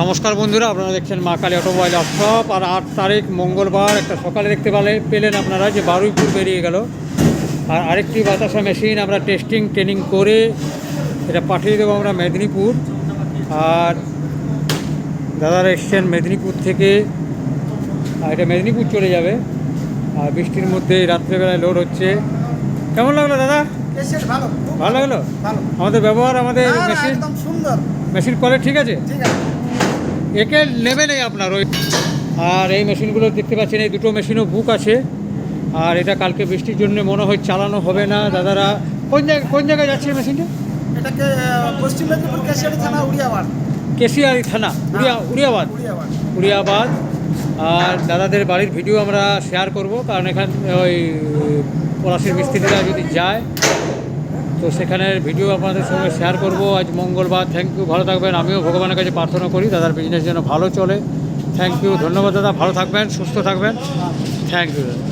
নমস্কার বন্ধুরা, আপনারা দেখছেন মা কালী অটোমোবাইল ওয়ার্কশপ। আর 8 তারিখ মঙ্গলবার একটা সকালে দেখতে পেলেন আপনারা যে বারুইপুর বেরিয়ে গেল। আর আরেকটি বাতাসা মেশিন আমরা ট্রেনিং করে এটা পাঠিয়ে দেবো আমরা মেদিনীপুর। আর দাদারা এসছেন মেদিনীপুর থেকে, আর এটা মেদিনীপুর চলে যাবে। আর বৃষ্টির মধ্যে রাত্রেবেলায় লোড হচ্ছে। কেমন লাগলো দাদা? ভালো লাগলো। আমাদের ব্যবহার, আমাদের মেশিন সুন্দর, মেশিন কোয়ালিটি ঠিক আছে। একে নেবে নেই আপনার ওই। আর এই মেশিনগুলো দেখতে পাচ্ছেন, এই দুটো মেশিনও বুক আছে। আর এটা কালকে বৃষ্টির জন্য মনে হয় চালানো হবে না। দাদারা কোন জায়গায় যাচ্ছে মেশিনটা? এটাকে পশ্চিম মেদিনীপুর কেশিয়ারি থানা, উড়িয়াবাদ। কেশিয়ারি থানা, উড়িয়াবাদ। আর দাদাদের বাড়ির ভিডিও আমরা শেয়ার করব, কারণ এখানে ওই পলাশির মিস্ত্রিরা যদি যায় তো সেখানের ভিডিও আপনাদের সঙ্গে শেয়ার করব। আজ মঙ্গলবার। থ্যাংক ইউ, ভালো থাকবেন। আমিও ভগবানের কাছে প্রার্থনা করি দাদার বিজনেস যেন ভালো চলে। থ্যাংক ইউ, ধন্যবাদ দাদা। ভালো থাকবেন, সুস্থ থাকবেন। থ্যাংক ইউ দাদা।